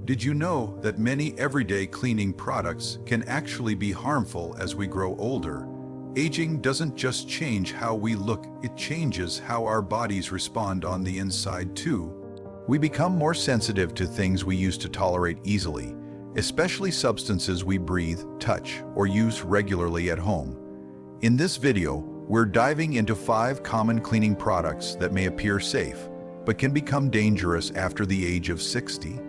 Did you know that many everyday cleaning products can actually be harmful as we grow older? Aging doesn't just change how we look, it changes how our bodies respond on the inside too. We become more sensitive to things we used to tolerate easily, especially substances we breathe, touch, or use regularly at home. In this video, we're diving into 5 common cleaning products that may appear safe, but can become dangerous after the age of 60.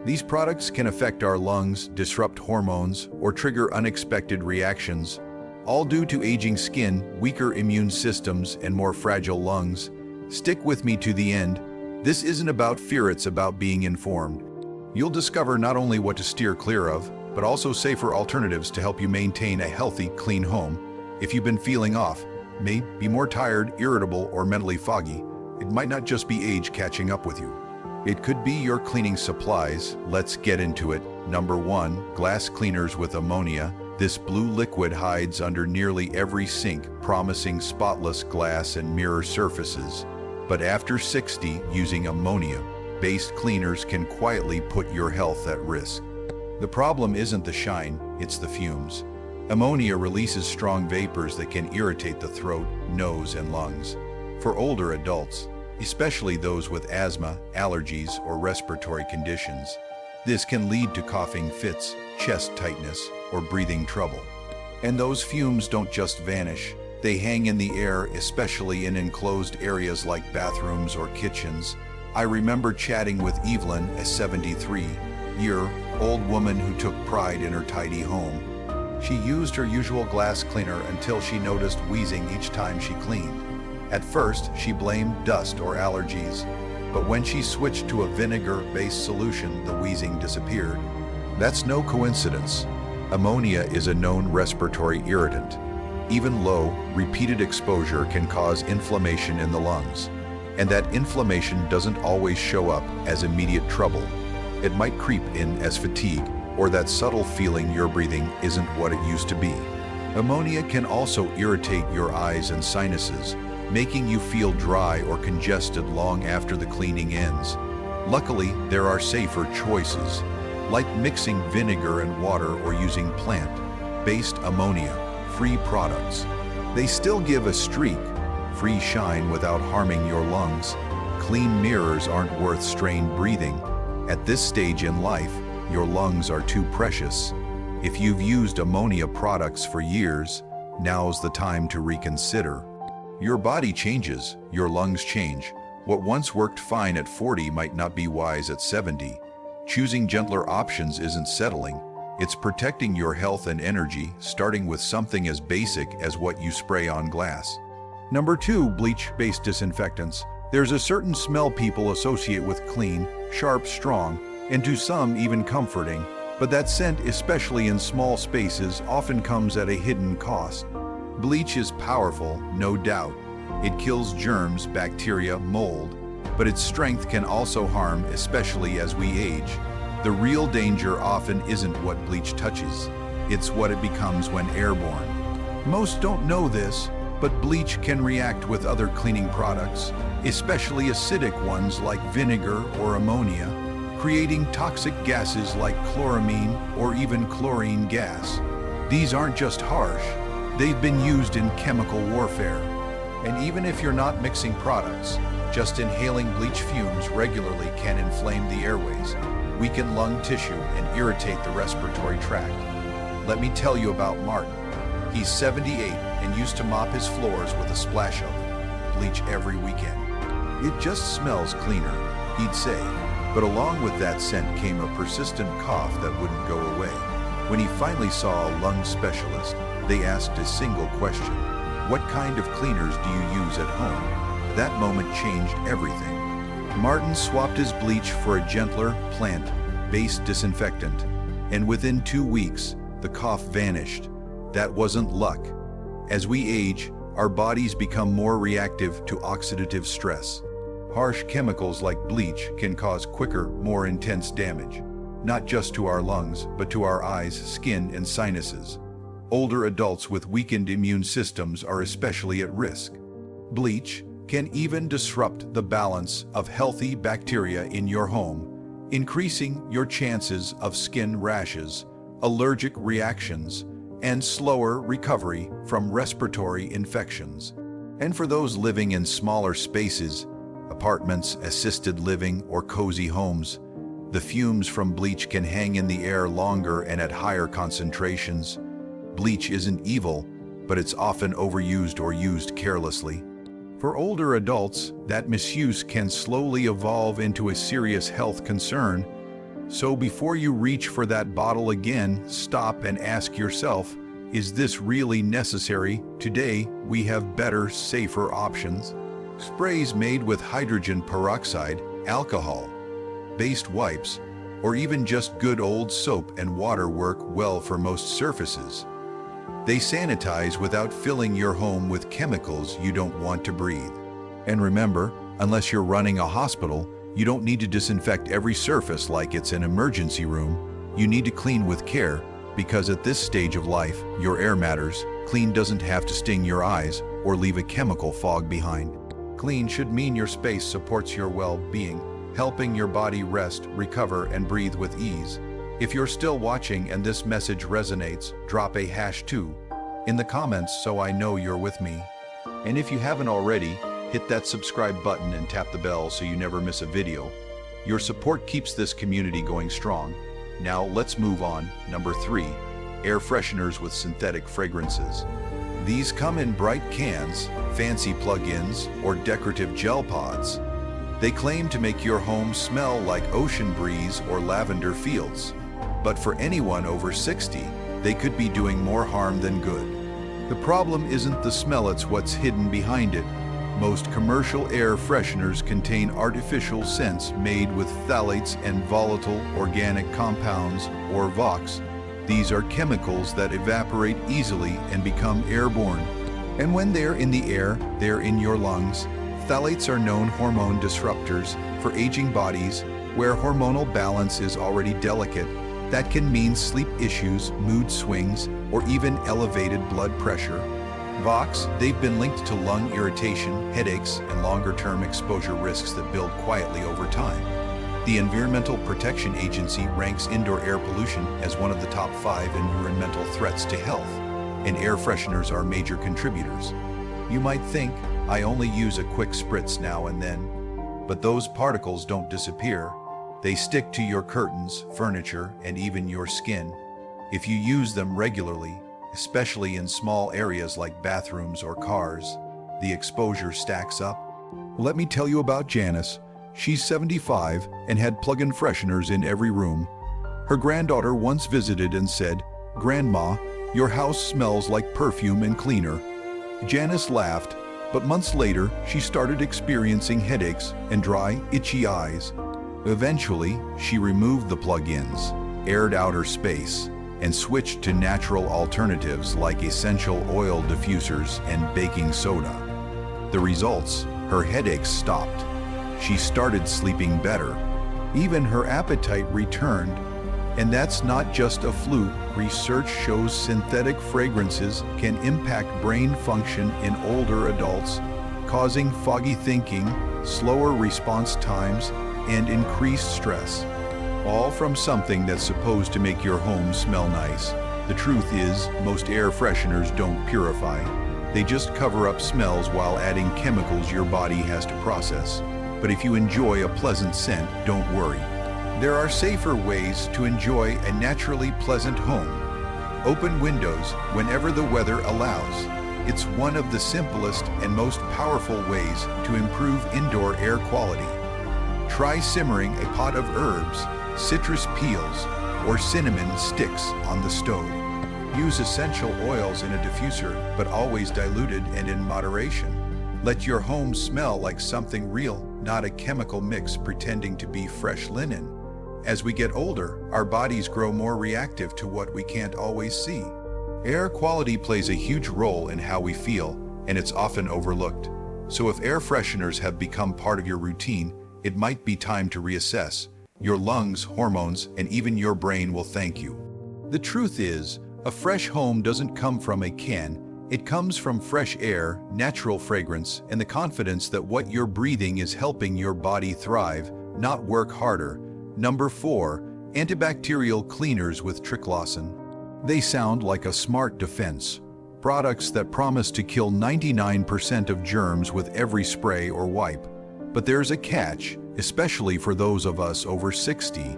These products can affect our lungs, disrupt hormones, or trigger unexpected reactions, all due to aging skin, weaker immune systems, and more fragile lungs. Stick with me to the end. This isn't about fear, it's about being informed. You'll discover not only what to steer clear of, but also safer alternatives to help you maintain a healthy, clean home. If you've been feeling off, may be more tired, irritable, or mentally foggy, it might not just be age catching up with you. It could be your cleaning supplies. Let's get into it. Number 1, glass cleaners with ammonia. This blue liquid hides under nearly every sink, promising spotless glass and mirror surfaces. But after 60, using ammonia-based cleaners can quietly put your health at risk. The problem isn't the shine, it's the fumes. Ammonia releases strong vapors that can irritate the throat, nose, and lungs. For older adults, especially those with asthma, allergies, or respiratory conditions, this can lead to coughing fits, chest tightness, or breathing trouble. And those fumes don't just vanish, they hang in the air, especially in enclosed areas like bathrooms or kitchens. I remember chatting with Evelyn, a 73-year-old woman who took pride in her tidy home. She used her usual glass cleaner until she noticed wheezing each time she cleaned. At first, she blamed dust or allergies, but when she switched to a vinegar-based solution, the wheezing disappeared. That's no coincidence. Ammonia is a known respiratory irritant. Even low, repeated exposure can cause inflammation in the lungs. And that inflammation doesn't always show up as immediate trouble. It might creep in as fatigue, or that subtle feeling your breathing isn't what it used to be. Ammonia can also irritate your eyes and sinuses, making you feel dry or congested long after the cleaning ends. Luckily, there are safer choices, like mixing vinegar and water or using plant-based ammonia-free products. They still give a streak-free shine without harming your lungs. Clean mirrors aren't worth strained breathing. At this stage in life, your lungs are too precious. If you've used ammonia products for years, now's the time to reconsider. Your body changes, your lungs change. What once worked fine at 40 might not be wise at 70. Choosing gentler options isn't settling, it's protecting your health and energy, starting with something as basic as what you spray on glass. Number 2, bleach-based disinfectants. There's a certain smell people associate with clean, sharp, strong, and to some even comforting, but that scent, especially in small spaces, often comes at a hidden cost. Bleach is powerful, no doubt. It kills germs, bacteria, mold, but its strength can also harm, especially as we age. The real danger often isn't what bleach touches, it's what it becomes when airborne. Most don't know this, but bleach can react with other cleaning products, especially acidic ones like vinegar or ammonia, creating toxic gases like chloramine or even chlorine gas. These aren't just harsh, they've been used in chemical warfare. And even if you're not mixing products, just inhaling bleach fumes regularly can inflame the airways, weaken lung tissue, and irritate the respiratory tract. Let me tell you about Martin. He's 78 and used to mop his floors with a splash of bleach every weekend. It just smells cleaner, he'd say. But along with that scent came a persistent cough that wouldn't go away. When he finally saw a lung specialist, they asked a single question: what kind of cleaners do you use at home? That moment changed everything. Martin swapped his bleach for a gentler, plant-based disinfectant, and within 2 weeks, the cough vanished. That wasn't luck. As we age, our bodies become more reactive to oxidative stress. Harsh chemicals like bleach can cause quicker, more intense damage, not just to our lungs, but to our eyes, skin, and sinuses. Older adults with weakened immune systems are especially at risk. Bleach can even disrupt the balance of healthy bacteria in your home. increasing your chances of skin rashes, allergic reactions, and slower recovery from respiratory infections. And for those living in smaller spaces, apartments, assisted living, or cozy homes, the fumes from bleach can hang in the air longer and at higher concentrations. Bleach isn't evil, but it's often overused or used carelessly. For older adults, that misuse can slowly evolve into a serious health concern. So before you reach for that bottle again, stop and ask yourself, is this really necessary? Today, we have better, safer options. Sprays made with hydrogen peroxide, alcohol-based wipes, or even just good old soap and water work well for most surfaces. They sanitize without filling your home with chemicals you don't want to breathe. And remember, unless you're running a hospital, you don't need to disinfect every surface like it's an emergency room. You need to clean with care, because at this stage of life, your air matters. Clean doesn't have to sting your eyes or leave a chemical fog behind. Clean should mean your space supports your well-being, helping your body rest, recover, and breathe with ease. If you're still watching and this message resonates, drop a #2 in the comments so I know you're with me. And if you haven't already, hit that subscribe button and tap the bell so you never miss a video. Your support keeps this community going strong. Now let's move on. Number 3, air fresheners with synthetic fragrances. These come in bright cans, fancy plug-ins, or decorative gel pods. They claim to make your home smell like ocean breeze or lavender fields. But for anyone over 60, they could be doing more harm than good. The problem isn't the smell, it's what's hidden behind it. Most commercial air fresheners contain artificial scents made with phthalates and volatile organic compounds, or VOCs. These are chemicals that evaporate easily and become airborne. And when they're in the air, they're in your lungs. Phthalates are known hormone disruptors for aging bodies where hormonal balance is already delicate. That can mean sleep issues, mood swings, or even elevated blood pressure. VOCs, they've been linked to lung irritation, headaches, and longer-term exposure risks that build quietly over time. The Environmental Protection Agency ranks indoor air pollution as one of the top 5 environmental threats to health, and air fresheners are major contributors. You might think, I only use a quick spritz now and then, but those particles don't disappear. They stick to your curtains, furniture, and even your skin. If you use them regularly, especially in small areas like bathrooms or cars, the exposure stacks up. Let me tell you about Janice. She's 75 and had plug-in fresheners in every room. Her granddaughter once visited and said, "Grandma, your house smells like perfume and cleaner." Janice laughed, but months later, she started experiencing headaches and dry, itchy eyes. Eventually, she removed the plug-ins, aired out her space, and switched to natural alternatives like essential oil diffusers and baking soda. The results? Her headaches stopped. She started sleeping better. Even her appetite returned. And that's not just a fluke. Research shows synthetic fragrances can impact brain function in older adults, causing foggy thinking, slower response times, and increased stress. All from something that's supposed to make your home smell nice. The truth is, most air fresheners don't purify. They just cover up smells while adding chemicals your body has to process. But if you enjoy a pleasant scent, don't worry. There are safer ways to enjoy a naturally pleasant home. Open windows whenever the weather allows. It's one of the simplest and most powerful ways to improve indoor air quality. Try simmering a pot of herbs, citrus peels, or cinnamon sticks on the stove. Use essential oils in a diffuser, but always diluted and in moderation. Let your home smell like something real, not a chemical mix pretending to be fresh linen. As we get older, our bodies grow more reactive to what we can't always see. Air quality plays a huge role in how we feel, and it's often overlooked. So if air fresheners have become part of your routine, it might be time to reassess. Your lungs, hormones, and even your brain will thank you. The truth is, a fresh home doesn't come from a can. It comes from fresh air, natural fragrance, and the confidence that what you're breathing is helping your body thrive, not work harder. Number 4. Antibacterial cleaners with triclosan. They sound like a smart defense. Products that promise to kill 99% of germs with every spray or wipe. But there's a catch, especially for those of us over 60.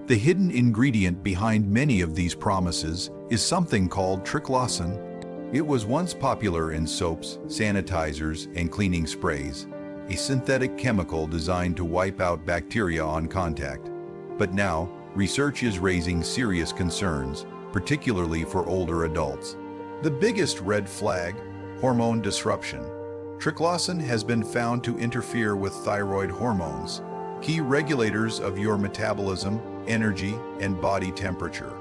The hidden ingredient behind many of these promises is something called triclosan. It was once popular in soaps, sanitizers, and cleaning sprays, a synthetic chemical designed to wipe out bacteria on contact. But now, research is raising serious concerns, particularly for older adults. The biggest red flag: hormone disruption. Triclosan has been found to interfere with thyroid hormones, key regulators of your metabolism, energy, and body temperature.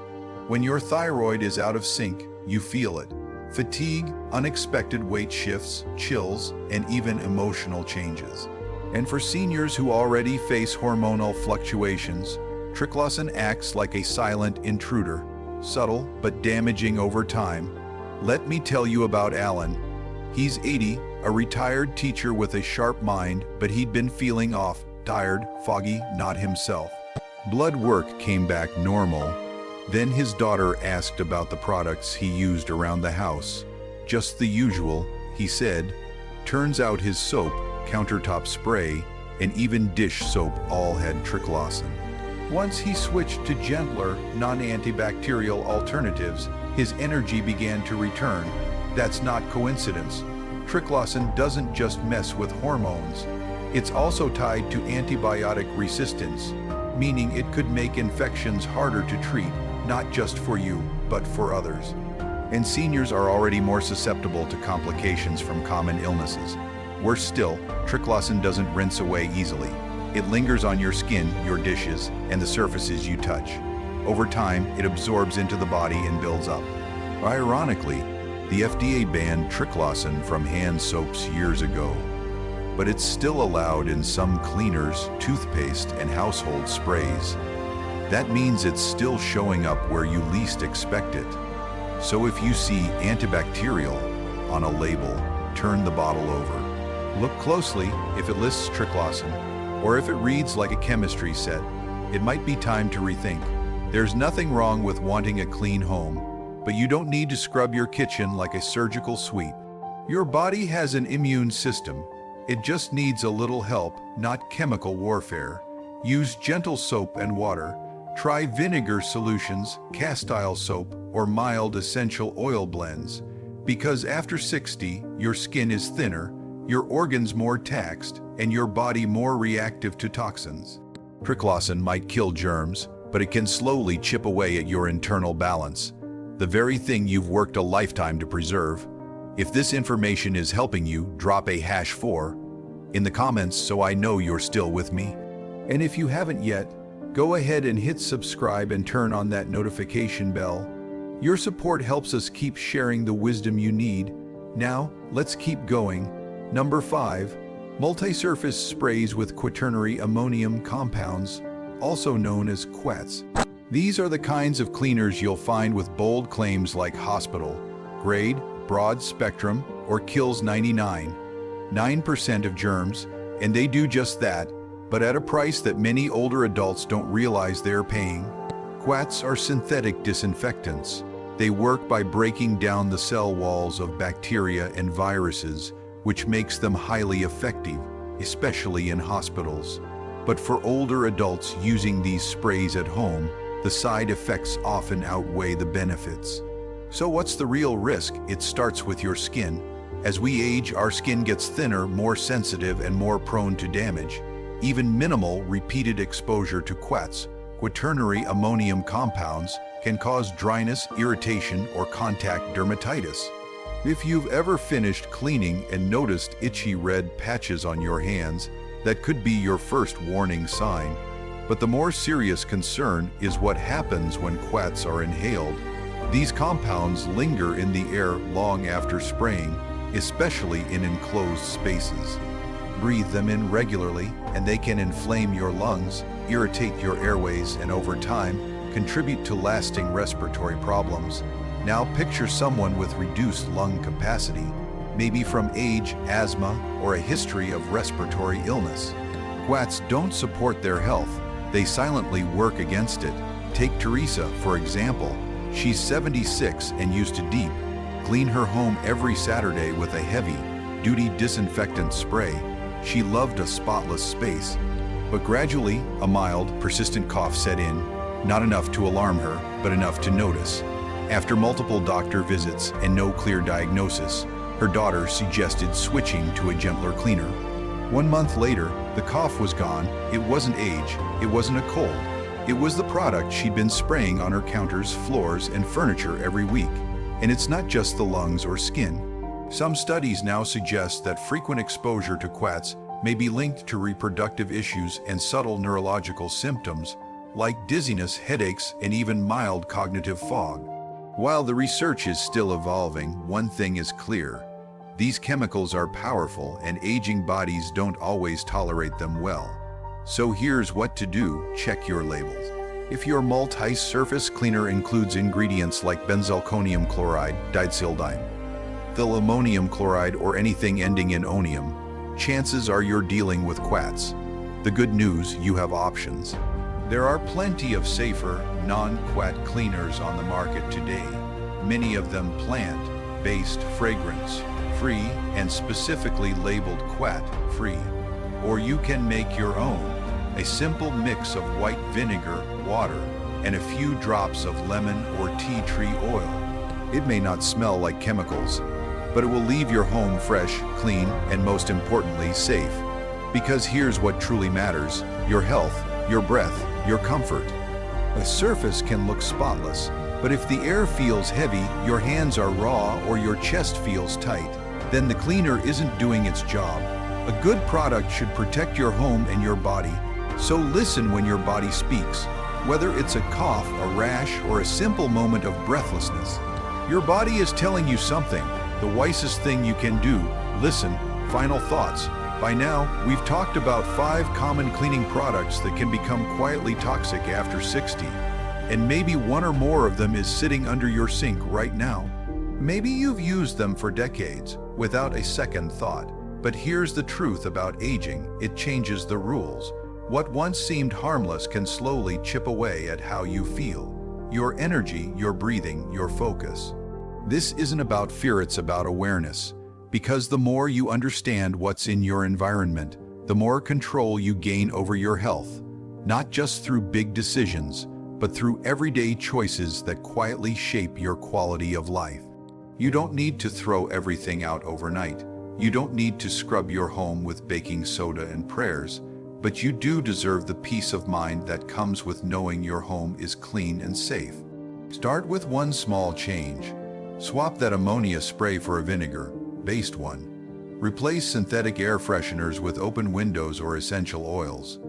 When your thyroid is out of sync, you feel it. Fatigue, unexpected weight shifts, chills, and even emotional changes. And for seniors who already face hormonal fluctuations, triclosan acts like a silent intruder, subtle but damaging over time. Let me tell you about Alan. He's 80, a retired teacher with a sharp mind, but he'd been feeling off, tired, foggy, not himself. Blood work came back normal. Then his daughter asked about the products he used around the house. Just the usual, he said. Turns out his soap, countertop spray, and even dish soap all had triclosan. Once he switched to gentler, non-antibacterial alternatives, his energy began to return. That's not coincidence. Triclosan doesn't just mess with hormones. It's also tied to antibiotic resistance, meaning it could make infections harder to treat, not just for you, but for others. And seniors are already more susceptible to complications from common illnesses. Worse still, triclosan doesn't rinse away easily. It lingers on your skin, your dishes, and the surfaces you touch. Over time, it absorbs into the body and builds up. Ironically, the FDA banned triclosan from hand soaps years ago, but it's still allowed in some cleaners, toothpaste, and household sprays. That means it's still showing up where you least expect it. So if you see antibacterial on a label, turn the bottle over. Look closely if it lists triclosan, or if it reads like a chemistry set. It might be time to rethink. There's nothing wrong with wanting a clean home, but you don't need to scrub your kitchen like a surgical sweep. Your body has an immune system. It just needs a little help, not chemical warfare. Use gentle soap and water. Try vinegar solutions, castile soap, or mild essential oil blends. Because after 60, your skin is thinner, your organs more taxed, and your body more reactive to toxins. Triclosan might kill germs, but it can slowly chip away at your internal balance, the very thing you've worked a lifetime to preserve. If this information is helping you, drop a #4 in the comments so I know you're still with me. And if you haven't yet, go ahead and hit subscribe and turn on that notification bell. Your support helps us keep sharing the wisdom you need. Now, let's keep going. Number 5. Multi-surface sprays with quaternary ammonium compounds, also known as quats. These are the kinds of cleaners you'll find with bold claims like hospital grade, broad spectrum, or kills 99.9% of germs, and they do just that, but at a price that many older adults don't realize they're paying. Quats are synthetic disinfectants. They work by breaking down the cell walls of bacteria and viruses, which makes them highly effective, especially in hospitals. But for older adults using these sprays at home, the side effects often outweigh the benefits. So what's the real risk? It starts with your skin. As we age, our skin gets thinner, more sensitive, and more prone to damage. Even minimal, repeated exposure to quats, quaternary ammonium compounds, can cause dryness, irritation, or contact dermatitis. If you've ever finished cleaning and noticed itchy red patches on your hands, that could be your first warning sign. But the more serious concern is what happens when quats are inhaled. These compounds linger in the air long after spraying, especially in enclosed spaces. Breathe them in regularly, and they can inflame your lungs, irritate your airways, and over time, contribute to lasting respiratory problems. Now picture someone with reduced lung capacity, maybe from age, asthma, or a history of respiratory illness. Quats don't support their health. they silently work against it. Take Teresa, for example. She's 76 and used to deep clean her home every Saturday with a heavy-duty disinfectant spray. She loved a spotless space. But gradually, a mild, persistent cough set in, not enough to alarm her, but enough to notice. After multiple doctor visits and no clear diagnosis, her daughter suggested switching to a gentler cleaner. 1 month later, the cough was gone. It wasn't age, it wasn't a cold. It was the product she'd been spraying on her counters, floors, and furniture every week. And it's not just the lungs or skin. Some studies now suggest that frequent exposure to quats may be linked to reproductive issues and subtle neurological symptoms, like dizziness, headaches, and even mild cognitive fog. While the research is still evolving, one thing is clear. These chemicals are powerful, and aging bodies don't always tolerate them well. So here's what to do: check your labels. If your multi-surface cleaner includes ingredients like benzalkonium chloride, diethylsildine, ethyl ammonium chloride, or anything ending in onium, chances are you're dealing with quats. The good news, you have options. There are plenty of safer, non-quat cleaners on the market today, many of them plant-based, fragrance-free, and specifically labeled quat-free. Or you can make your own, a simple mix of white vinegar, water, and a few drops of lemon or tea tree oil. It may not smell like chemicals, but it will leave your home fresh, clean, and most importantly, safe. Because here's what truly matters: your health, your breath, your comfort. A surface can look spotless, but if the air feels heavy, your hands are raw, or your chest feels tight, then the cleaner isn't doing its job. A good product should protect your home and your body. So listen when your body speaks. Whether it's a cough, a rash, or a simple moment of breathlessness, your body is telling you something. The wisest thing you can do: listen. Final thoughts. By now, we've talked about 5 common cleaning products that can become quietly toxic after 60. And maybe one or more of them is sitting under your sink right now. Maybe you've used them for decades without a second thought. But here's the truth about aging: it changes the rules. What once seemed harmless can slowly chip away at how you feel, your energy, your breathing, your focus. This isn't about fear, it's about awareness. Because the more you understand what's in your environment, the more control you gain over your health, not just through big decisions, but through everyday choices that quietly shape your quality of life. You don't need to throw everything out overnight. You don't need to scrub your home with baking soda and prayers, but you do deserve the peace of mind that comes with knowing your home is clean and safe. Start with one small change. Swap that ammonia spray for a vinegar-based one. Replace synthetic air fresheners with open windows or essential oils.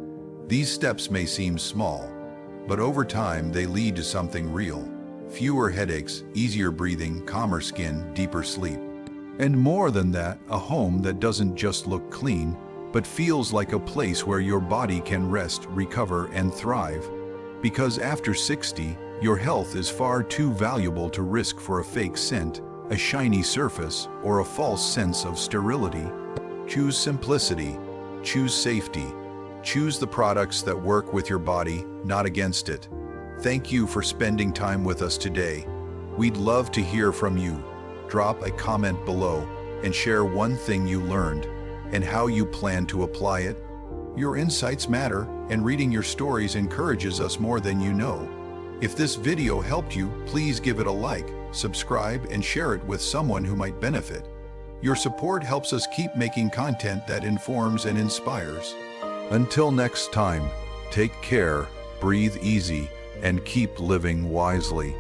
These steps may seem small, but over time they lead to something real. Fewer headaches, easier breathing, calmer skin, deeper sleep. And more than that, a home that doesn't just look clean, but feels like a place where your body can rest, recover, and thrive. Because after 60, your health is far too valuable to risk for a fake scent, a shiny surface, or a false sense of sterility. Choose simplicity. Choose safety. Choose the products that work with your body, not against it. Thank you for spending time with us today. We'd love to hear from you. Drop a comment below and share one thing you learned and how you plan to apply it. Your insights matter, and reading your stories encourages us more than you know. If this video helped you, please give it a like, subscribe, and share it with someone who might benefit. Your support helps us keep making content that informs and inspires. Until next time, take care, breathe easy, and keep living wisely.